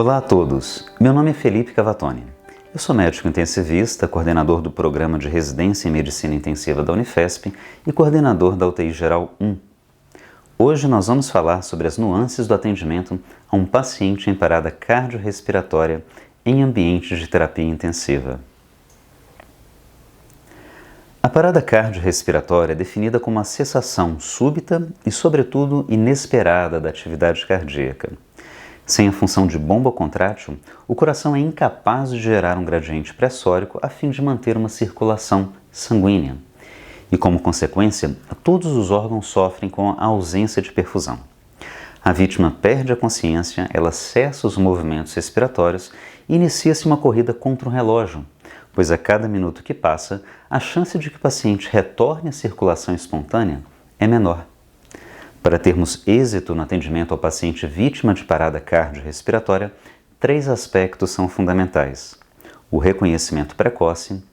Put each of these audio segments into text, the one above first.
Olá a todos, meu nome é Felipe Cavatoni. Eu sou médico intensivista, coordenador do Programa de Residência em Medicina Intensiva da Unifesp e coordenador da UTI Geral 1. Hoje nós vamos falar sobre as nuances do atendimento a um paciente em parada cardiorrespiratória em ambiente de terapia intensiva. A parada cardiorrespiratória é definida como a cessação súbita e, sobretudo, inesperada da atividade cardíaca. Sem a função de bomba contrátil, o coração é incapaz de gerar um gradiente pressórico a fim de manter uma circulação sanguínea. E, como consequência, todos os órgãos sofrem com a ausência de perfusão. A vítima perde a consciência, ela cessa os movimentos respiratórios e inicia-se uma corrida contra o relógio, pois a cada minuto que passa, a chance de que o paciente retorne à circulação espontânea é menor. Para termos êxito no atendimento ao paciente vítima de parada cardiorrespiratória, 3 aspectos são fundamentais: o reconhecimento precoce,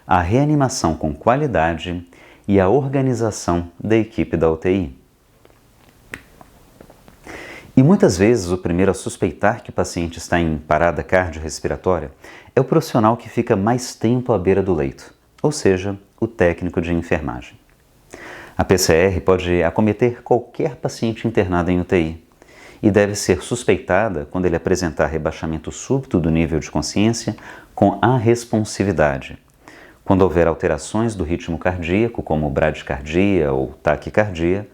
a reanimação com qualidade e a organização da equipe da UTI. E muitas vezes o primeiro a suspeitar que o paciente está em parada cardiorrespiratória é o profissional que fica mais tempo à beira do leito, ou seja, o técnico de enfermagem. A PCR pode acometer qualquer paciente internado em UTI e deve ser suspeitada quando ele apresentar rebaixamento súbito do nível de consciência com arresponsividade, quando houver alterações do ritmo cardíaco, como bradicardia ou taquicardia,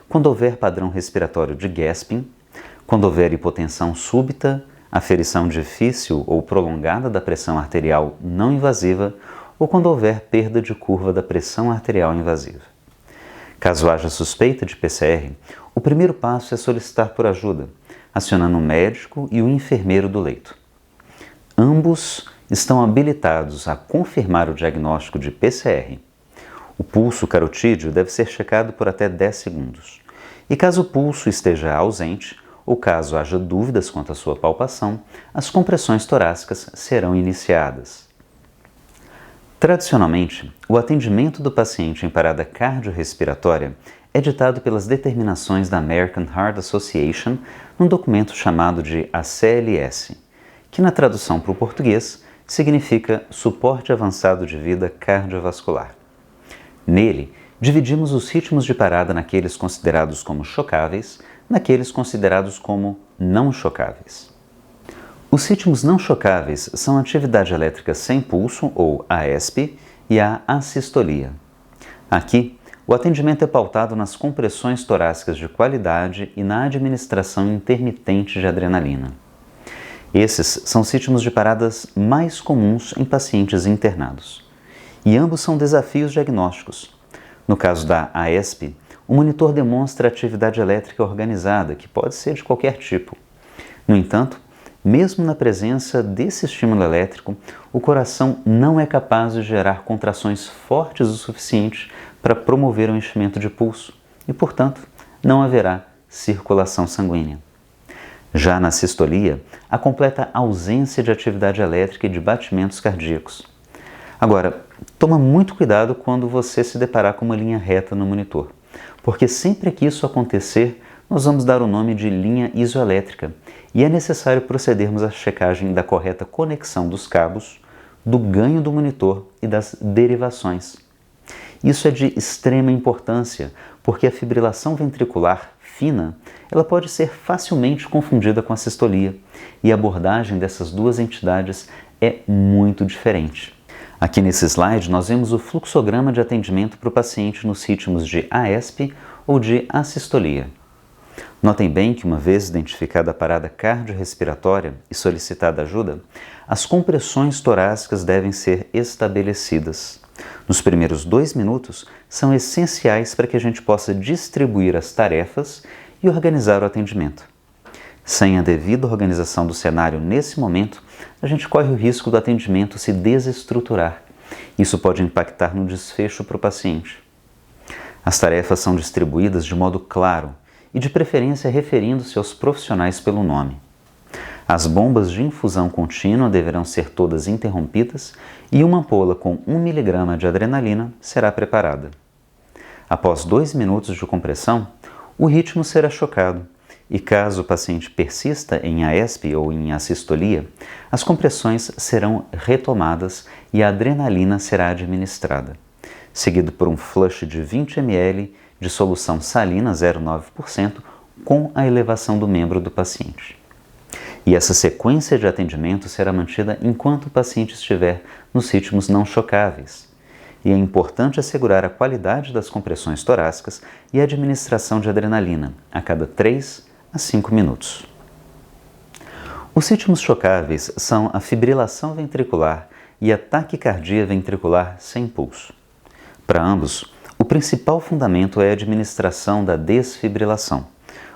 quando houver padrão respiratório de gasping, quando houver hipotensão súbita, aferição difícil ou prolongada da pressão arterial não invasiva ou quando houver perda de curva da pressão arterial invasiva. Caso haja suspeita de PCR, o primeiro passo é solicitar por ajuda, acionando o médico e o enfermeiro do leito. Ambos estão habilitados a confirmar o diagnóstico de PCR. O pulso carotídeo deve ser checado por até 10 segundos. E caso o pulso esteja ausente, ou caso haja dúvidas quanto à sua palpação, as compressões torácicas serão iniciadas. Tradicionalmente, o atendimento do paciente em parada cardiorrespiratória é ditado pelas determinações da American Heart Association num documento chamado de ACLS, que na tradução para o português significa Suporte Avançado de Vida Cardiovascular. Nele, dividimos os ritmos de parada naqueles considerados como chocáveis, naqueles considerados como não chocáveis. Os ritmos não chocáveis são a atividade elétrica sem pulso, ou AESP, e a assistolia. Aqui, o atendimento é pautado nas compressões torácicas de qualidade e na administração intermitente de adrenalina. Esses são os ritmos de paradas mais comuns em pacientes internados. E ambos são desafios diagnósticos. No caso da AESP, o monitor demonstra atividade elétrica organizada, que pode ser de qualquer tipo. No entanto, mesmo na presença desse estímulo elétrico, o coração não é capaz de gerar contrações fortes o suficiente para promover o enchimento de pulso e, portanto, não haverá circulação sanguínea. Já na sistolia, a completa ausência de atividade elétrica e de batimentos cardíacos. Agora, toma muito cuidado quando você se deparar com uma linha reta no monitor, porque sempre que isso acontecer, nós vamos dar o nome de linha isoelétrica e é necessário procedermos à checagem da correta conexão dos cabos, do ganho do monitor e das derivações. Isso é de extrema importância, porque a fibrilação ventricular fina ela pode ser facilmente confundida com a sistolia e a abordagem dessas duas entidades é muito diferente. Aqui nesse slide nós vemos o fluxograma de atendimento para o paciente nos ritmos de AESP ou de assistolia. Notem bem que, uma vez identificada a parada cardiorrespiratória e solicitada ajuda, as compressões torácicas devem ser estabelecidas. Nos primeiros 2 minutos, são essenciais para que a gente possa distribuir as tarefas e organizar o atendimento. Sem a devida organização do cenário nesse momento, a gente corre o risco do atendimento se desestruturar. Isso pode impactar no desfecho para o paciente. As tarefas são distribuídas de modo claro, e de preferência referindo-se aos profissionais pelo nome. As bombas de infusão contínua deverão ser todas interrompidas e uma ampola com 1 mg de adrenalina será preparada. Após 2 minutos de compressão, o ritmo será chocado e caso o paciente persista em AESP ou em assistolia, as compressões serão retomadas e a adrenalina será administrada, seguido por um flush de 20 ml de solução salina 0,9% com a elevação do membro do paciente. E essa sequência de atendimento será mantida enquanto o paciente estiver nos ritmos não chocáveis. E é importante assegurar a qualidade das compressões torácicas e a administração de adrenalina a cada 3 a 5 minutos. Os ritmos chocáveis são a fibrilação ventricular e a taquicardia ventricular sem pulso. Para ambos, o principal fundamento é a administração da desfibrilação,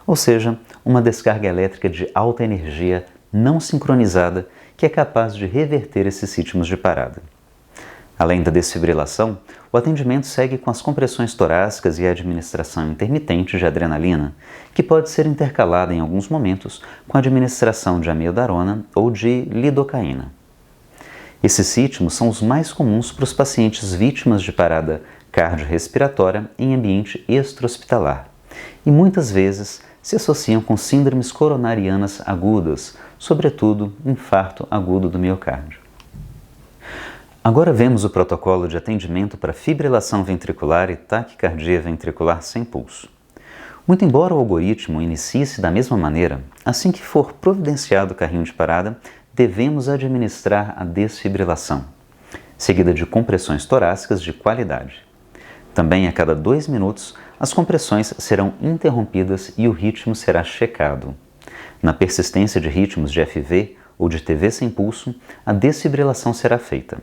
ou seja, uma descarga elétrica de alta energia não sincronizada que é capaz de reverter esses ritmos de parada. Além da desfibrilação, o atendimento segue com as compressões torácicas e a administração intermitente de adrenalina, que pode ser intercalada em alguns momentos com a administração de amiodarona ou de lidocaína. Esses ritmos são os mais comuns para os pacientes vítimas de parada cardiorrespiratória em ambiente extra-hospitalar e muitas vezes se associam com síndromes coronarianas agudas, sobretudo infarto agudo do miocárdio. Agora vemos o protocolo de atendimento para fibrilação ventricular e taquicardia ventricular sem pulso. Muito embora o algoritmo inicie-se da mesma maneira, assim que for providenciado o carrinho de parada, devemos administrar a desfibrilação, seguida de compressões torácicas de qualidade. Também a cada 2 minutos, as compressões serão interrompidas e o ritmo será checado. Na persistência de ritmos de FV ou de TV sem pulso, a desfibrilação será feita.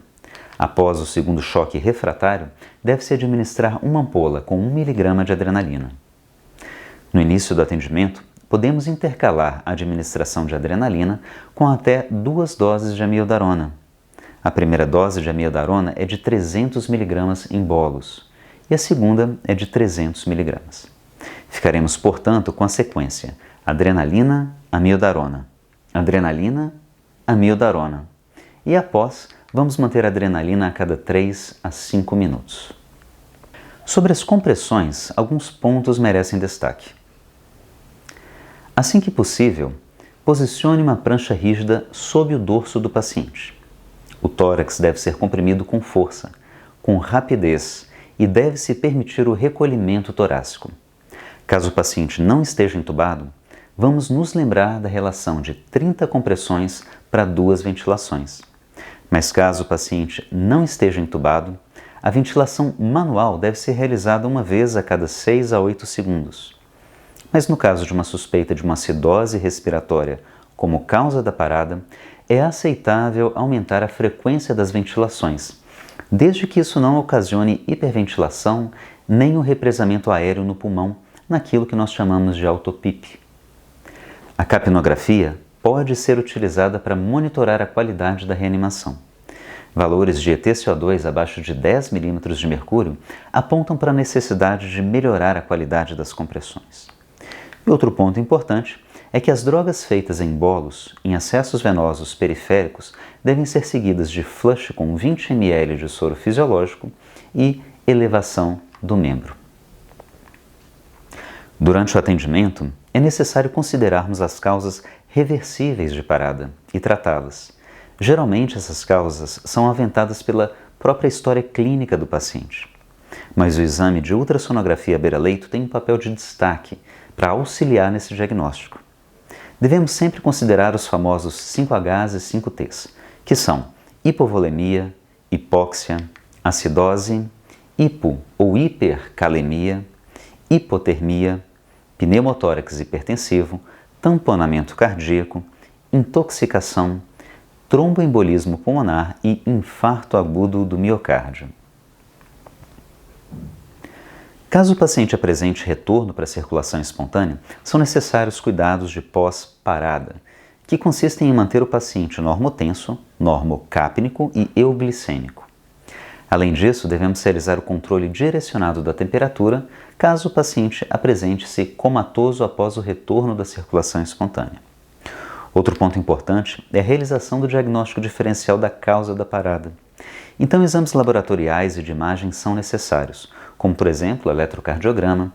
Após o segundo choque refratário, deve-se administrar uma ampola com 1 mg de adrenalina. No início do atendimento, podemos intercalar a administração de adrenalina com até 2 doses de amiodarona. A primeira dose de amiodarona é de 300 mg em bolos e a segunda é de 300 mg. Ficaremos, portanto, com a sequência adrenalina, amiodarona, adrenalina, amiodarona e após vamos manter a adrenalina a cada 3 a 5 minutos. Sobre as compressões, alguns pontos merecem destaque. Assim que possível, posicione uma prancha rígida sob o dorso do paciente. O tórax deve ser comprimido com força, com rapidez e deve-se permitir o recolhimento torácico. Caso o paciente não esteja entubado, vamos nos lembrar da relação de 30 compressões para 2 ventilações. Mas caso o paciente não esteja entubado, a ventilação manual deve ser realizada uma vez a cada 6 a 8 segundos. Mas no caso de uma suspeita de uma acidose respiratória como causa da parada, é aceitável aumentar a frequência das ventilações, desde que isso não ocasione hiperventilação nem o represamento aéreo no pulmão, naquilo que nós chamamos de autopip. A capnografia pode ser utilizada para monitorar a qualidade da reanimação. Valores de EtCO2 abaixo de 10 milímetros de mercúrio apontam para a necessidade de melhorar a qualidade das compressões. E outro ponto importante é que as drogas feitas em bolos, em acessos venosos periféricos, devem ser seguidas de flush com 20 ml de soro fisiológico e elevação do membro. Durante o atendimento, é necessário considerarmos as causas reversíveis de parada e tratá-las. Geralmente, essas causas são aventadas pela própria história clínica do paciente. Mas o exame de ultrassonografia beira-leito tem um papel de destaque para auxiliar nesse diagnóstico. Devemos sempre considerar os famosos 5Hs e 5Ts, que são hipovolemia, hipóxia, acidose, hipo ou hipercalemia, hipotermia, pneumotórax hipertensivo, tamponamento cardíaco, intoxicação, tromboembolismo pulmonar e infarto agudo do miocárdio. Caso o paciente apresente retorno para a circulação espontânea, são necessários cuidados de pós-parada, que consistem em manter o paciente normotenso, normocápnico e euglicêmico. Além disso, devemos realizar o controle direcionado da temperatura, caso o paciente apresente-se comatoso após o retorno da circulação espontânea. Outro ponto importante é a realização do diagnóstico diferencial da causa da parada. Então, exames laboratoriais e de imagem são necessários, como, por exemplo, eletrocardiograma,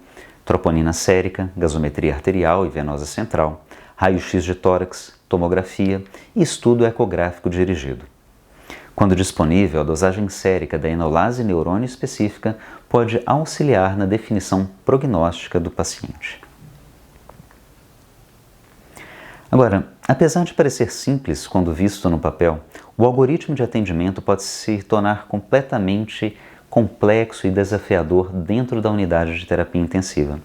troponina sérica, gasometria arterial e venosa central, raio-x de tórax, tomografia e estudo ecográfico dirigido. Quando disponível, a dosagem sérica da enolase neurônio específica pode auxiliar na definição prognóstica do paciente. Agora, apesar de parecer simples quando visto no papel, o algoritmo de atendimento pode se tornar completamente complexo e desafiador dentro da unidade de terapia intensiva,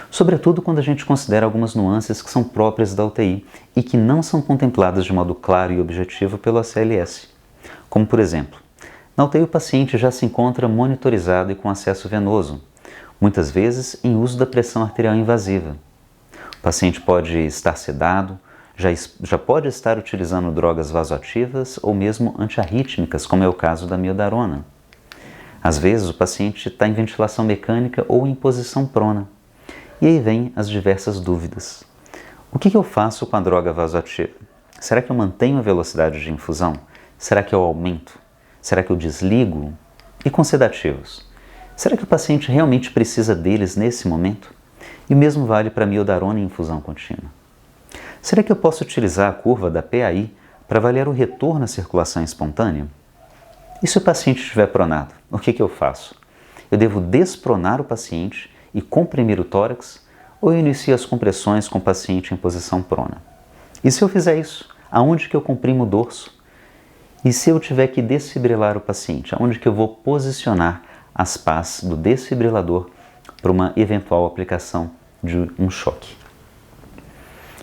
sobretudo quando a gente considera algumas nuances que são próprias da UTI e que não são contempladas de modo claro e objetivo pelo ACLS. Como, por exemplo, na UTI o paciente já se encontra monitorizado e com acesso venoso, muitas vezes em uso da pressão arterial invasiva. O paciente pode estar sedado, já pode estar utilizando drogas vasoativas ou mesmo antiarrítmicas, como é o caso da miodarona. Às vezes o paciente está em ventilação mecânica ou em posição prona. E aí vem as diversas dúvidas. O que eu faço com a droga vasoativa? Será que eu mantenho a velocidade de infusão? Será que eu aumento? Será que eu desligo? E com sedativos? Será que o paciente realmente precisa deles nesse momento? E o mesmo vale para a miodarona em infusão contínua. Será que eu posso utilizar a curva da PAI para avaliar o retorno à circulação espontânea? E se o paciente estiver pronado, o que eu faço? Eu devo despronar o paciente e comprimir o tórax ou eu inicio as compressões com o paciente em posição prona? E se eu fizer isso, aonde que eu comprimo o dorso? E se eu tiver que desfibrilar o paciente, aonde que eu vou posicionar as pás do desfibrilador para uma eventual aplicação de um choque?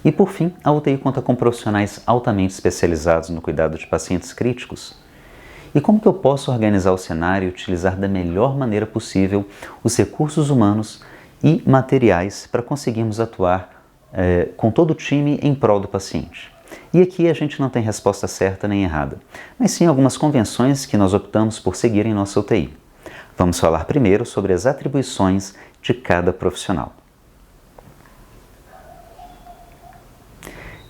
E por fim, a UTI conta com profissionais altamente especializados no cuidado de pacientes críticos. E como que eu posso organizar o cenário e utilizar da melhor maneira possível os recursos humanos e materiais para conseguirmos atuar com todo o time em prol do paciente? E aqui a gente não tem resposta certa nem errada, mas sim algumas convenções que nós optamos por seguir em nossa UTI. Vamos falar primeiro sobre as atribuições de cada profissional.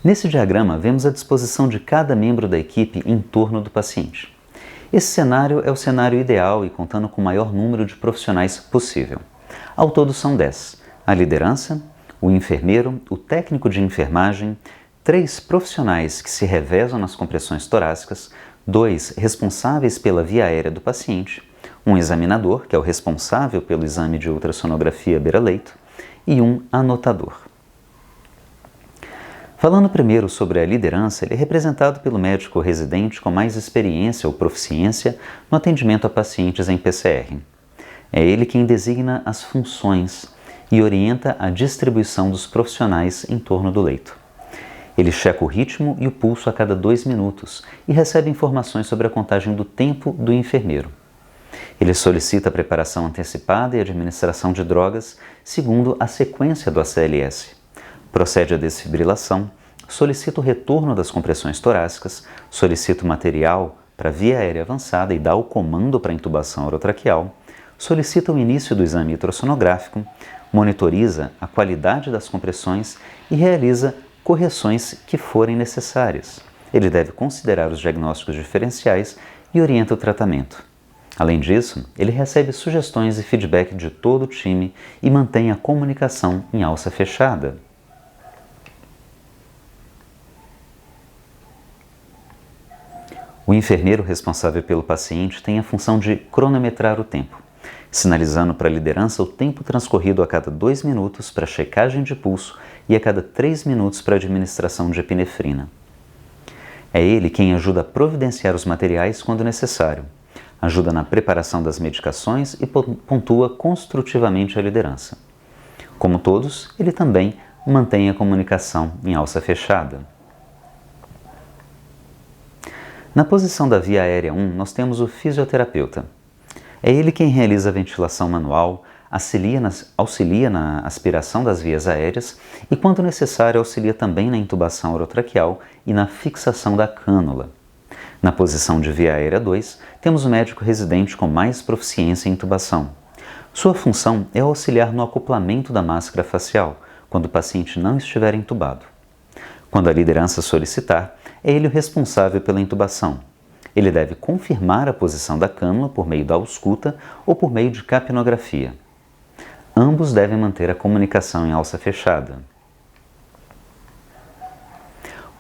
Nesse diagrama, vemos a disposição de cada membro da equipe em torno do paciente. Esse cenário é o cenário ideal e contando com o maior número de profissionais possível. Ao todo são 10. A liderança, o enfermeiro, o técnico de enfermagem, 3 profissionais que se revezam nas compressões torácicas, 2 responsáveis pela via aérea do paciente, um examinador, que é o responsável pelo exame de ultrassonografia beira-leito, e um anotador. Falando primeiro sobre a liderança, ele é representado pelo médico residente com mais experiência ou proficiência no atendimento a pacientes em PCR. É ele quem designa as funções e orienta a distribuição dos profissionais em torno do leito. Ele checa o ritmo e o pulso a cada 2 minutos e recebe informações sobre a contagem do tempo do enfermeiro. Ele solicita a preparação antecipada e administração de drogas segundo a sequência do ACLS. Procede à desfibrilação, solicita o retorno das compressões torácicas, solicita o material para via aérea avançada e dá o comando para a intubação orotraqueal, solicita o início do exame ultrassonográfico, monitoriza a qualidade das compressões e realiza correções que forem necessárias. Ele deve considerar os diagnósticos diferenciais e orienta o tratamento. Além disso, ele recebe sugestões e feedback de todo o time e mantém a comunicação em alça fechada. O enfermeiro responsável pelo paciente tem a função de cronometrar o tempo, sinalizando para a liderança o tempo transcorrido a cada 2 minutos para checagem de pulso e a cada 3 minutos para administração de epinefrina. É ele quem ajuda a providenciar os materiais quando necessário, ajuda na preparação das medicações e pontua construtivamente a liderança. Como todos, ele também mantém a comunicação em alça fechada. Na posição da via aérea 1, nós temos o fisioterapeuta. É ele quem realiza a ventilação manual, auxilia na aspiração das vias aéreas e, quando necessário, auxilia também na intubação orotraqueal e na fixação da cânula. Na posição de via aérea 2, temos o médico residente com mais proficiência em intubação. Sua função é auxiliar no acoplamento da máscara facial, quando o paciente não estiver entubado. Quando a liderança solicitar, é ele o responsável pela intubação. Ele deve confirmar a posição da cânula por meio da ausculta ou por meio de capnografia. ambos devem manter a comunicação em alça fechada.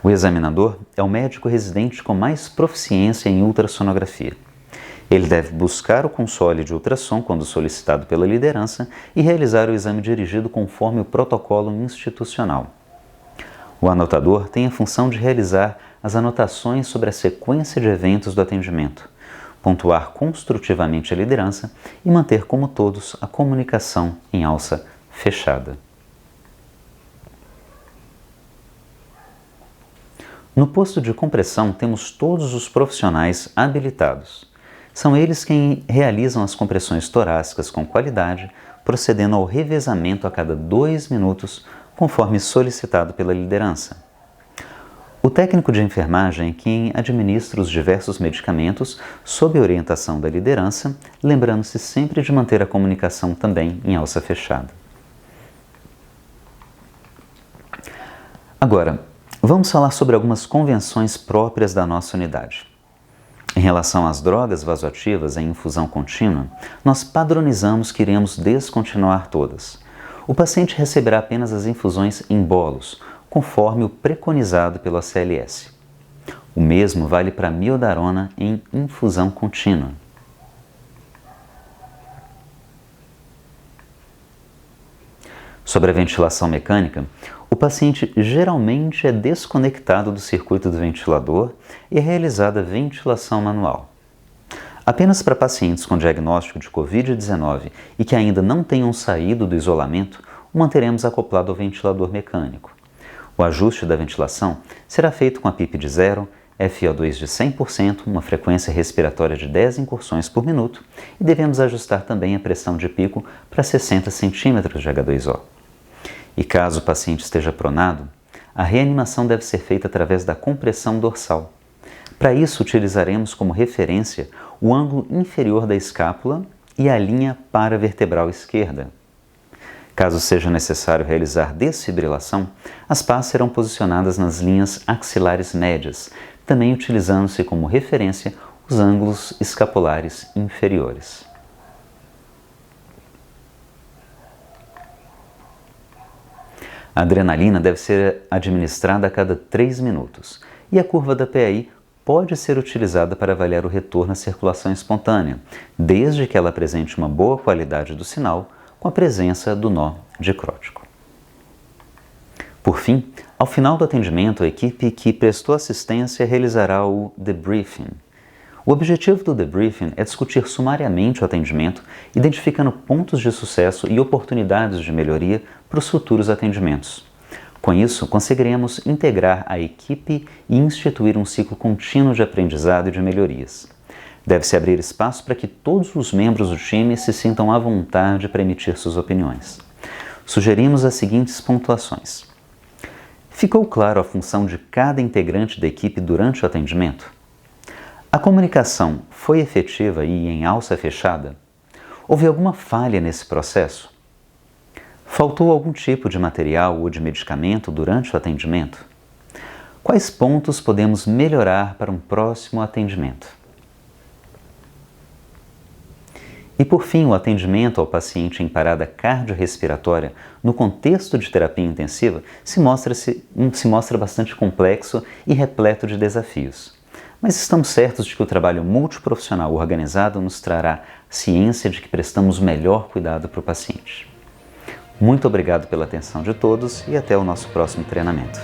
O examinador é o médico residente com mais proficiência em ultrassonografia. Ele deve buscar o console de ultrassom quando solicitado pela liderança e realizar o exame dirigido conforme o protocolo institucional. O anotador tem a função de realizar as anotações sobre a sequência de eventos do atendimento, pontuar construtivamente a liderança e manter, como todos, a comunicação em alça fechada. No posto de compressão temos todos os profissionais habilitados. São eles quem realizam as compressões torácicas com qualidade, procedendo ao revezamento a cada 2 minutos, conforme solicitado pela liderança. O técnico de enfermagem é quem administra os diversos medicamentos sob orientação da liderança, lembrando-se sempre de manter a comunicação também em alça fechada. Agora, vamos falar sobre algumas convenções próprias da nossa unidade. Em relação às drogas vasoativas em infusão contínua, nós padronizamos que iremos descontinuar todas. O paciente receberá apenas as infusões em bolos, conforme o preconizado pelo ACLS. O mesmo vale para a miodarona em infusão contínua. Sobre a ventilação mecânica, o paciente geralmente é desconectado do circuito do ventilador e é realizada a ventilação manual. Apenas para pacientes com diagnóstico de Covid-19 e que ainda não tenham saído do isolamento, o manteremos acoplado ao ventilador mecânico. O ajuste da ventilação será feito com a PIP de 0, FO2 de 100%, uma frequência respiratória de 10 incursões por minuto e devemos ajustar também a pressão de pico para 60 centímetros de H2O. E caso o paciente esteja pronado, a reanimação deve ser feita através da compressão dorsal. Para isso, utilizaremos como referência o ângulo inferior da escápula e a linha paravertebral esquerda. Caso seja necessário realizar desfibrilação, as pás serão posicionadas nas linhas axilares médias, também utilizando-se como referência os ângulos escapulares inferiores. A adrenalina deve ser administrada a cada 3 minutos e a curva da PAI pode ser utilizada para avaliar o retorno à circulação espontânea, desde que ela apresente uma boa qualidade do sinal com a presença do nó dicrótico. Por fim, ao final do atendimento, a equipe que prestou assistência realizará o debriefing. O objetivo do debriefing é discutir sumariamente o atendimento, identificando pontos de sucesso e oportunidades de melhoria para os futuros atendimentos. Com isso, conseguiremos integrar a equipe e instituir um ciclo contínuo de aprendizado e de melhorias. Deve-se abrir espaço para que todos os membros do time se sintam à vontade para emitir suas opiniões. Sugerimos as seguintes pontuações. Ficou claro a função de cada integrante da equipe durante o atendimento? A comunicação foi efetiva e em alça fechada? Houve alguma falha nesse processo? Faltou algum tipo de material ou de medicamento durante o atendimento? Quais pontos podemos melhorar para um próximo atendimento? E por fim, o atendimento ao paciente em parada cardiorrespiratória no contexto de terapia intensiva se mostra bastante complexo e repleto de desafios. Mas estamos certos de que o trabalho multiprofissional organizado nos trará ciência de que prestamos o melhor cuidado para o paciente. Muito obrigado pela atenção de todos e até o nosso próximo treinamento.